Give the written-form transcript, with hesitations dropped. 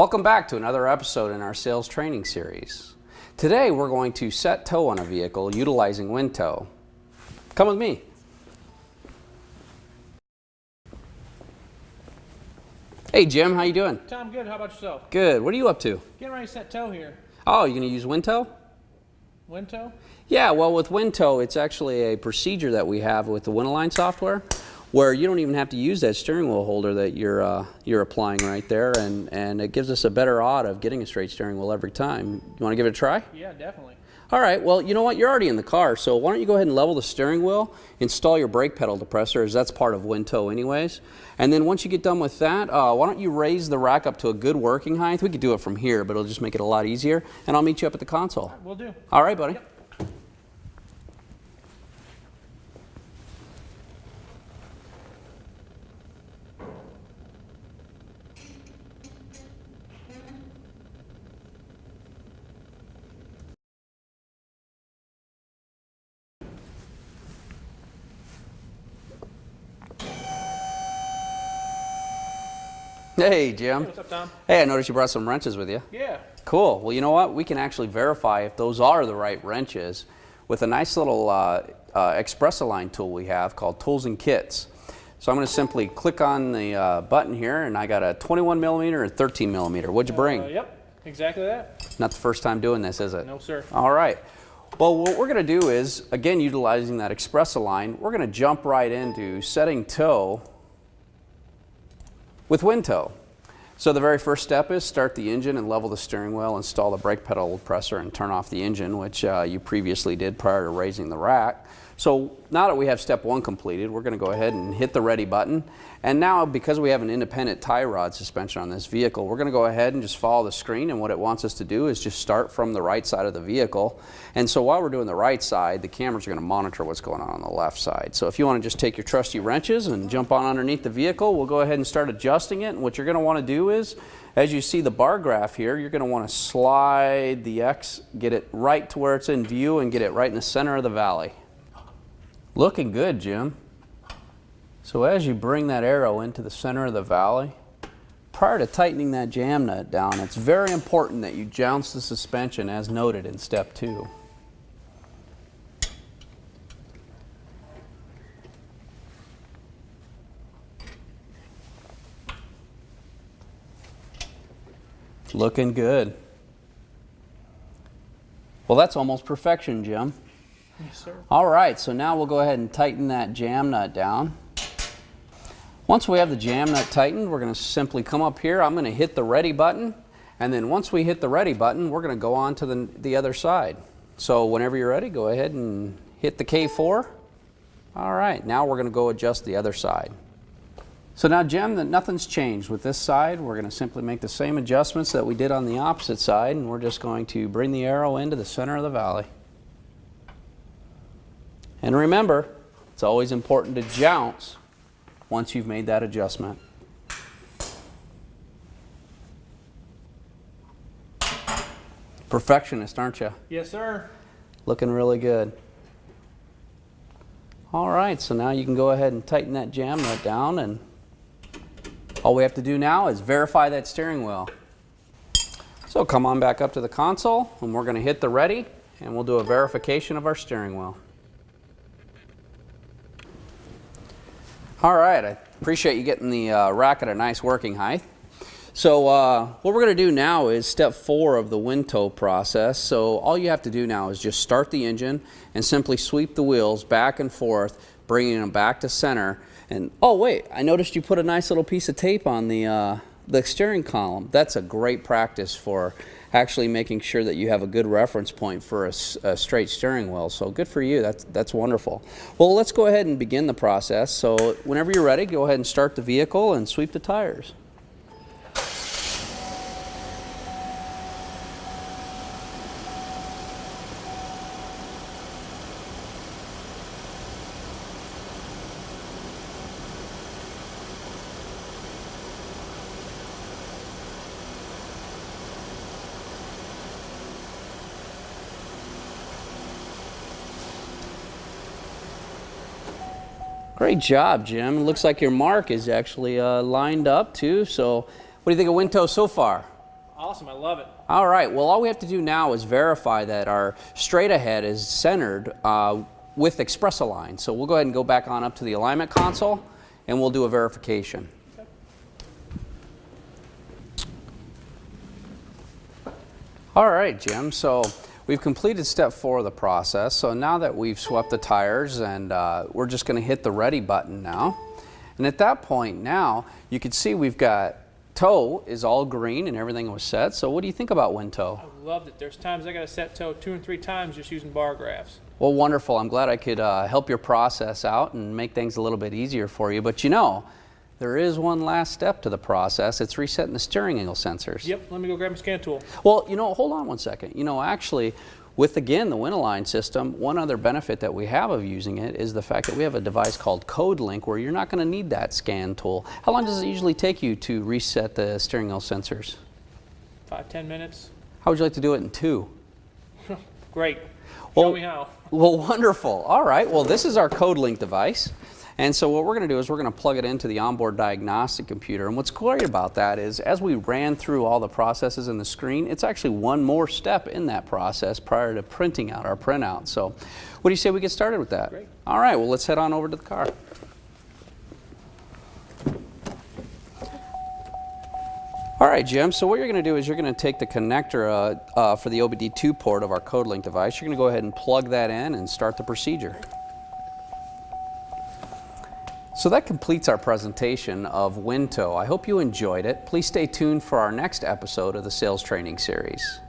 Welcome back to another episode in our sales training series. Today we're going to set tow on a vehicle utilizing WinToe. Come with me. Hey Jim, how you doing? Tom, good. How about yourself? Good. What are you up to? Getting ready to set tow here. Oh, you're going to use WinToe? WinToe? Yeah, well with WinToe it's actually a procedure that we have with the WinAlign software where you don't even have to use that steering wheel holder that you're applying right there, and it gives us a better odds of getting a straight steering wheel every time. You want to give it a try? Yeah, definitely. All right, well, you know what? You're already in the car, so why don't you go ahead and level the steering wheel, install your brake pedal depressor, as that's part of WinToe anyways. And then once you get done with that, why don't you raise the rack up to a good working height? We could do it from here, but it'll just make it a lot easier. And I'll meet you up at the console. Right, will do. All right, buddy. Yep. Hey, Jim. Hey, what's up, Tom? Hey, I noticed you brought some wrenches with you. Yeah. Cool. Well, you know what? We can actually verify if those are the right wrenches with a nice little Express-Align tool we have called Tools and Kits. So I'm going to simply click on the button here, and I got a 21 millimeter and 13 millimeter. What'd you bring? Yep, exactly that. Not the first time doing this, is it? No, sir. All right. Well, what we're going to do is, again, utilizing that Express-Align, we're going to jump right into setting tow with WinToe. So the very first step is start the engine and level the steering wheel, install the brake pedal depressor, and turn off the engine, which you previously did prior to raising the rack. So now that we have step one completed, we're going to go ahead and hit the ready button. And now, because we have an independent tie rod suspension on this vehicle, we're going to go ahead and just follow the screen, and what it wants us to do is just start from the right side of the vehicle. And so while we're doing the right side, the cameras are going to monitor what's going on the left side. So if you want to just take your trusty wrenches and jump on underneath the vehicle, we'll go ahead and start adjusting it. And what you're going to want to do is, as you see the bar graph here, you're going to want to slide the X, get it right to where it's in view, and get it right in the center of the valley. Looking good, Jim. So as you bring that arrow into the center of the valley, prior to tightening that jam nut down, it's very important that you jounce the suspension as noted in step 2. Looking good. Well, that's almost perfection, Jim. Yes, sir. All right, so now we'll go ahead and tighten that jam nut down. Once we have the jam nut tightened, we're going to simply come up here. I'm going to hit the ready button, and then once we hit the ready button, we're going to go on to the other side. So whenever you're ready, go ahead and hit the K4. All right, now we're going to go adjust the other side. So now, Jim, nothing's changed with this side. We're going to simply make the same adjustments that we did on the opposite side, and we're just going to bring the arrow into the center of the valley. And remember, it's always important to jounce once you've made that adjustment. Perfectionist, aren't you? Yes, sir. Looking really good. All right, so now you can go ahead and tighten that jam nut down, and all we have to do now is verify that steering wheel. So come on back up to the console, and we're going to hit the ready, and we'll do a verification of our steering wheel. All right, I appreciate you getting the rack at a nice working height. So what we're going to do now is step 4 of the WinToe process. So all you have to do now is just start the engine and simply sweep the wheels back and forth, bringing them back to center. And oh wait, I noticed you put a nice little piece of tape on the steering column. That's a great practice for actually making sure that you have a good reference point for a straight steering wheel. So good for you. That's wonderful. Well, let's go ahead and begin the process. So whenever you're ready, go ahead and start the vehicle and sweep the tires. Great job, Jim. It looks like your mark is actually lined up too. So what do you think of WinToe so far? Awesome, I love it. All right, well, all we have to do now is verify that our straight ahead is centered with Express Align. So we'll go ahead and go back on up to the alignment console, and we'll do a verification. Okay. All right, Jim, so we've completed step 4 of the process. So now that we've swept the tires, and we're just going to hit the ready button now. And at that point now, you can see we've got toe is all green and everything was set. So what do you think about WinToe? I loved it. There's times I got to set toe 2 and 3 times just using bar graphs. Well, wonderful. I'm glad I could help your process out and make things a little bit easier for you. But you know, there is one last step to the process. It's resetting the steering angle sensors. Yep, let me go grab my scan tool. Well, you know, hold on one second. You know, actually, with, again, the WinAlign system, one other benefit that we have of using it is the fact that we have a device called CodeLink where you're not going to need that scan tool. How long does it usually take you to reset the steering wheel sensors? 5-10 minutes. How would you like to do it in 2? Great. Well, Show me how. Well, wonderful. All right. Well, this is our CodeLink device. And so what we're going to do is we're going to plug it into the onboard diagnostic computer. And what's great about that is as we ran through all the processes in the screen, it's actually one more step in that process prior to printing out our printout. So what do you say we get started with that? Great. All right. Well, let's head on over to the car. All right, Jim, so what you're going to do is you're going to take the connector for the OBD2 port of our CodeLink device. You're going to go ahead and plug that in and start the procedure. So that completes our presentation of WinToe. I hope you enjoyed it. Please stay tuned for our next episode of the Sales Training Series.